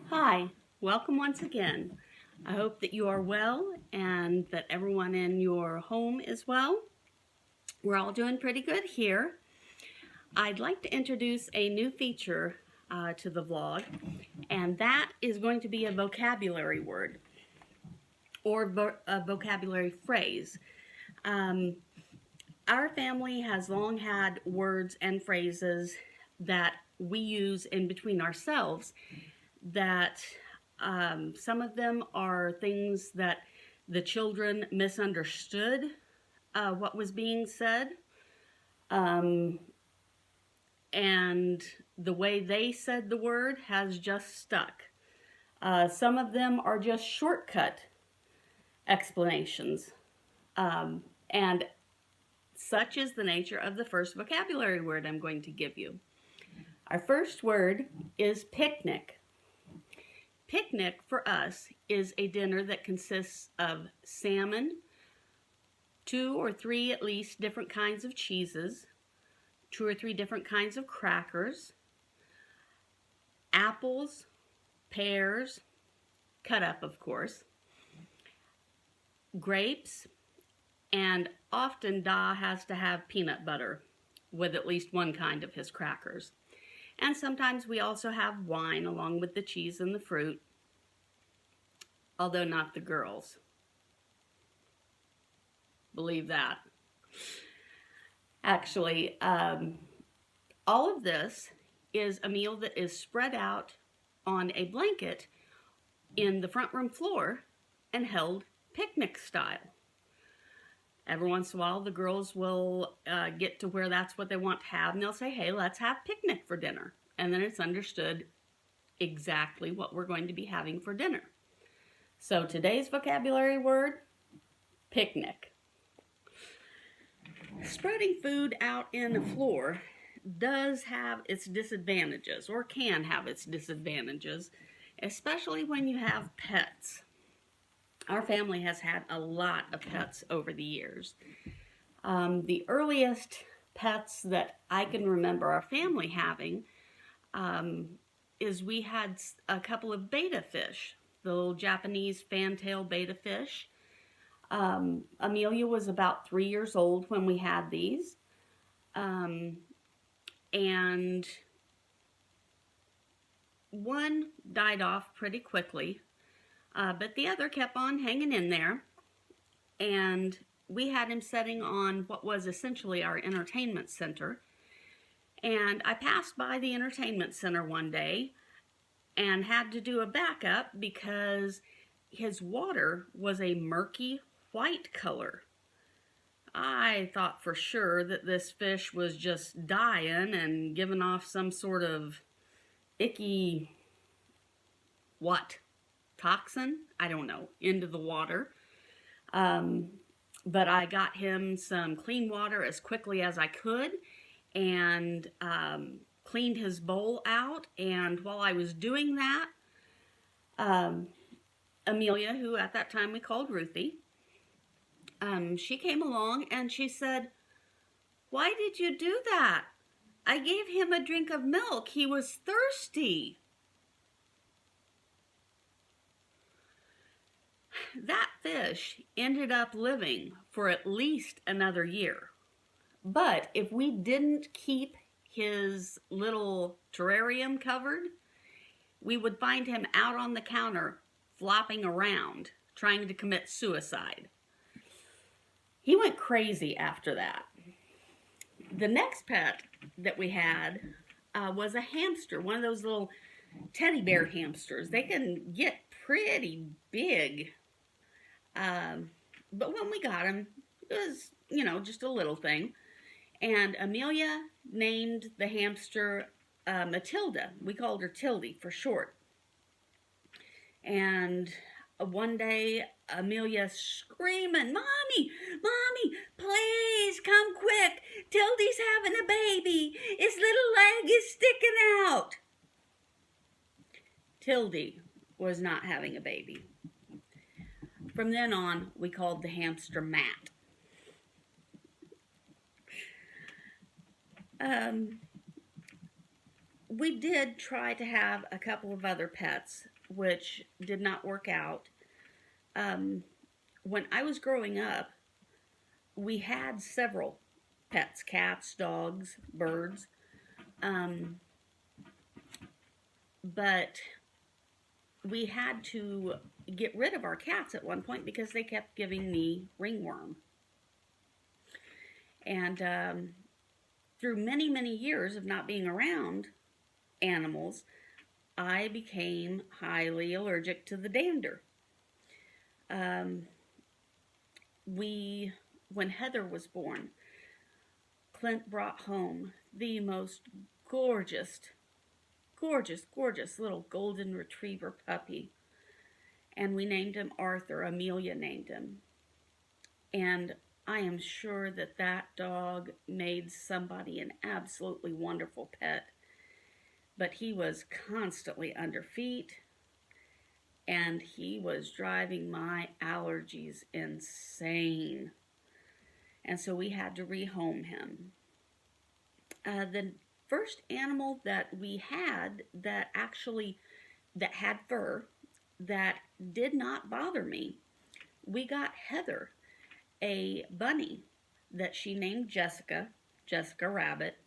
Hi, welcome once again. I hope that you are well and that everyone in your home is well. We're all doing pretty good here. I'd like to introduce a new feature to the vlog, and that is going to be a vocabulary word or a vocabulary phrase. Um, our family has long had words and phrases that we use in between ourselves that some of them are things that the children misunderstood what was being said, um, and the way they said the word has just stuck. Some of them are just shortcut explanations, and such is the nature of the first vocabulary word I'm going to give you. Our first word is picnic. Picnic for us is a dinner that consists of salmon, 2 or 3 at least different kinds of cheeses, 2 or 3 different kinds of crackers, apples, pears, cut up of course, grapes, and often Da has to have peanut butter with at least one kind of his crackers. And sometimes we also have wine along with the cheese and the fruit, although not the girls. Believe that. Actually, all of this is a meal that is spread out on a blanket in the front room floor and held picnic style. Every once in a while, the girls will get to where that's what they want to have, and they'll say, hey, let's have picnic for dinner. And then it's understood exactly what we're going to be having for dinner. So today's vocabulary word, picnic. Spreading food out in the floor does have its disadvantages, or can have its disadvantages, especially when you have pets. Our family has had a lot of pets over the years. The earliest pets that I can remember our family having is we had a couple of betta fish, the little Japanese fantail betta fish. Amelia was about 3 years old when we had these. And one died off pretty quickly. But the other kept on hanging in there, and we had him sitting on what was essentially our entertainment center. And I passed by the entertainment center one day and had to do a backup because his water was a murky white color. I thought for sure that this fish was just dying and giving off some sort of icky toxin, I don't know, into the water. But I got him some clean water as quickly as I could and cleaned his bowl out. And while I was doing that, Amelia, who at that time we called Ruthie, she came along and she said, "Why did you do that? I gave him a drink of milk. He was thirsty." That fish ended up living for at least another year. But if we didn't keep his little terrarium covered, we would find him out on the counter flopping around trying to commit suicide. He went crazy after that. The next pet that we had was a hamster, one of those little teddy bear hamsters. They can get pretty big. But when we got him, it was, just a little thing. And Amelia named the hamster Matilda. We called her Tildy for short. And one day, Amelia screaming, "Mommy, Mommy, please come quick. Tildy's having a baby. His little leg is sticking out." Tildy was not having a baby. From then on, we called the hamster Matt. We did try to have a couple of other pets, which did not work out. Um, when I was growing up, we had several pets: cats, dogs, birds. Um, but we had to get rid of our cats at one point because they kept giving me ringworm. And through many, many years of not being around animals, I became highly allergic to the dander. Um, when Heather was born, Clint brought home the most gorgeous, gorgeous little golden retriever puppy. And we named him Arthur. Amelia named him. And I am sure that that dog made somebody an absolutely wonderful pet. But he was constantly under feet, and he was driving my allergies insane. And so we had to rehome him. The first animal that we had that had fur that did not bother me, we got Heather, a bunny that she named Jessica Rabbit.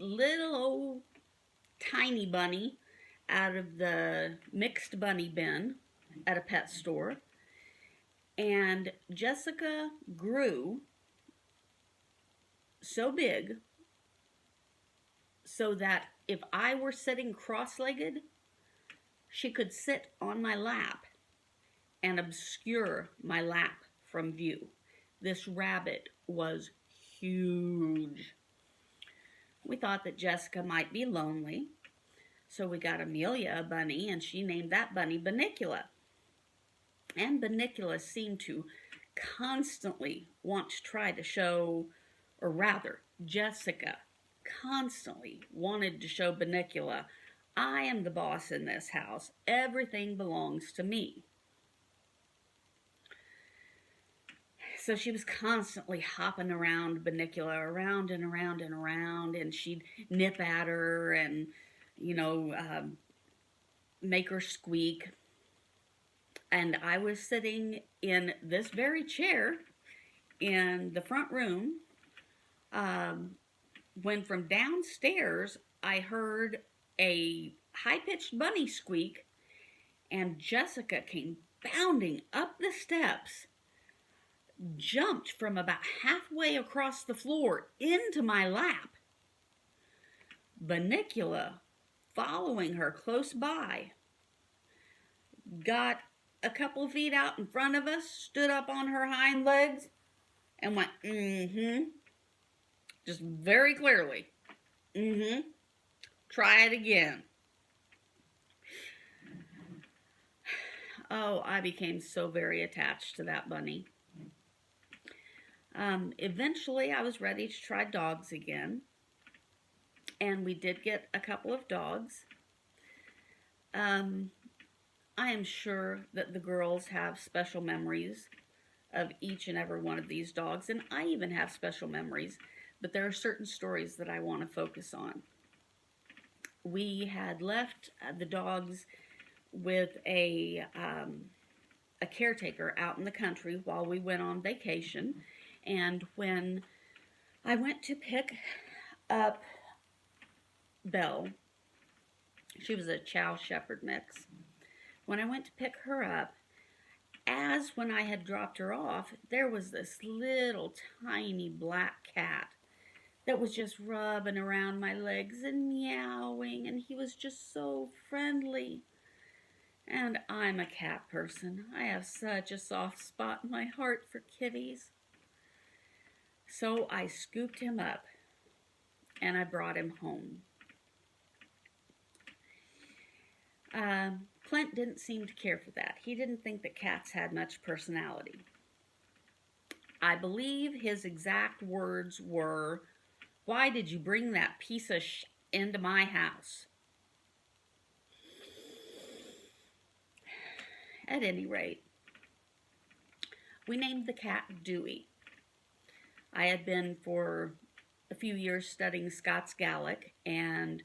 Little old tiny bunny out of the mixed bunny bin at a pet store. And Jessica grew so big so that if I were sitting cross-legged, she could sit on my lap and obscure my lap from view. This rabbit was huge. We thought that Jessica might be lonely, so we got Amelia a bunny, and she named that bunny Bunnicula. And Bunnicula seemed to constantly want to try to show, or rather, Jessica constantly wanted to show Bunnicula, I am the boss in this house. Everything belongs to me. So she was constantly hopping around Bunnicula, around and around and around, and she'd nip at her and, make her squeak. And I was sitting in this very chair in the front room when from downstairs I heard a high-pitched bunny squeak, and Jessica came bounding up the steps, jumped from about halfway across the floor into my lap. Bunnicula, following her close by, got a couple of feet out in front of us, stood up on her hind legs, and went, just very clearly, try it again. Oh, I became so very attached to that bunny. Eventually, I was ready to try dogs again, and we did get a couple of dogs. I am sure that the girls have special memories of each and every one of these dogs, and I even have special memories, but there are certain stories that I want to focus on. We had left the dogs with a caretaker out in the country while we went on vacation, and when I went to pick up Belle, she was a Chow Shepherd mix. When I went to pick her up, as when I had dropped her off, there was this little tiny black cat that was just rubbing around my legs and meowing, and he was just so friendly. And I'm a cat person. I have such a soft spot in my heart for kitties. So I scooped him up and I brought him home. Clint didn't seem to care for that. He didn't think that cats had much personality. I believe his exact words were, "Why did you bring that piece of into my house?" At any rate, we named the cat Dewey. I had been for a few years studying Scots Gaelic and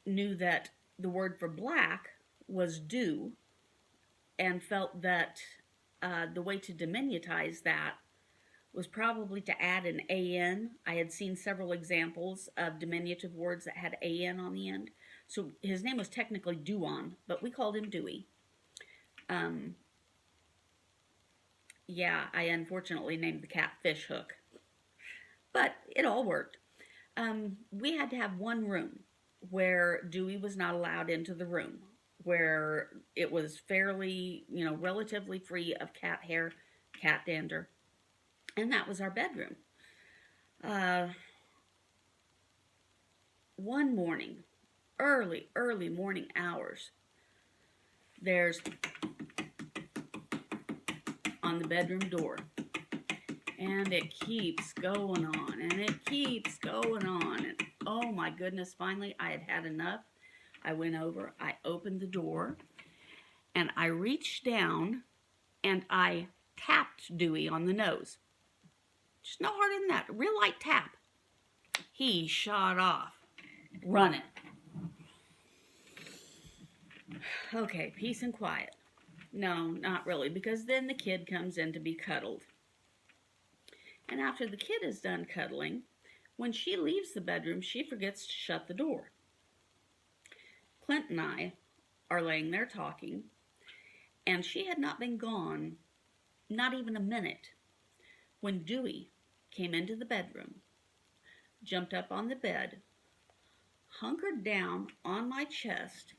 knew that the word for black was dew, and felt that the way to diminutize that was probably to add an AN. I had seen several examples of diminutive words that had AN on the end. So his name was technically Dewon, but we called him Dewey. Yeah, I unfortunately named the cat Fish Hook, but it all worked. We had to have one room where Dewey was not allowed into the room, where it was fairly, relatively free of cat hair, cat dander, and that was our bedroom. One morning, early morning hours, there's on the bedroom door, and it keeps going on, and it keeps going on, and oh my goodness, finally I had had enough. I went over, I opened the door, and I reached down, and I tapped Dewey on the nose. Just no harder than that, a real light tap. He shot off, running. Okay, peace and quiet. No, not really, because then the kid comes in to be cuddled. And after the kid is done cuddling, when she leaves the bedroom, she forgets to shut the door. Clint and I are laying there talking, and she had not been gone, not even a minute, when Dewey came into the bedroom, jumped up on the bed, hunkered down on my chest,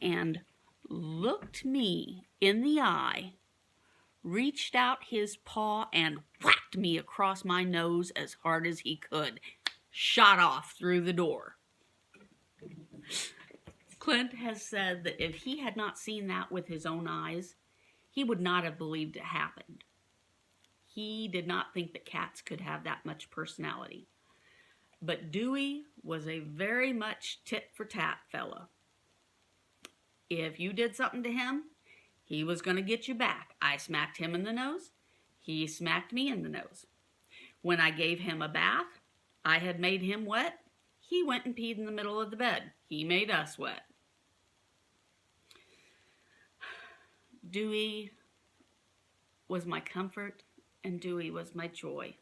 and looked me in the eye, reached out his paw and whacked me across my nose as hard as he could, shot off through the door. Clint has said that if he had not seen that with his own eyes, he would not have believed it happened. He did not think that cats could have that much personality. But Dewey was a very much tit-for-tat fella. If you did something to him, he was going to get you back. I smacked him in the nose. He smacked me in the nose. When I gave him a bath, I had made him wet. He went and peed in the middle of the bed. He made us wet. Dewey was my comfort, and Dewey was my joy.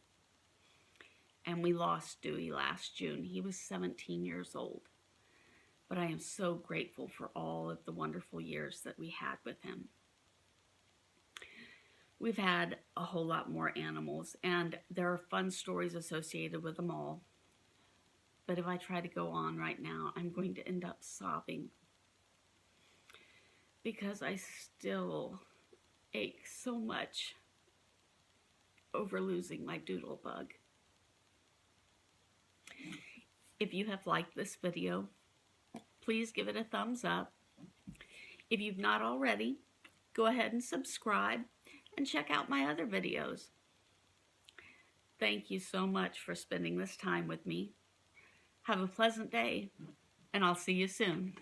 And we lost Dewey last June. He was 17 years old. But I am so grateful for all of the wonderful years that we had with him. We've had a whole lot more animals, and there are fun stories associated with them all. But if I try to go on right now, I'm going to end up sobbing, because I still ache so much over losing my doodle bug. If you have liked this video, please give it a thumbs up. If you've not already, go ahead and subscribe and check out my other videos. Thank you so much for spending this time with me. Have a pleasant day, and I'll see you soon.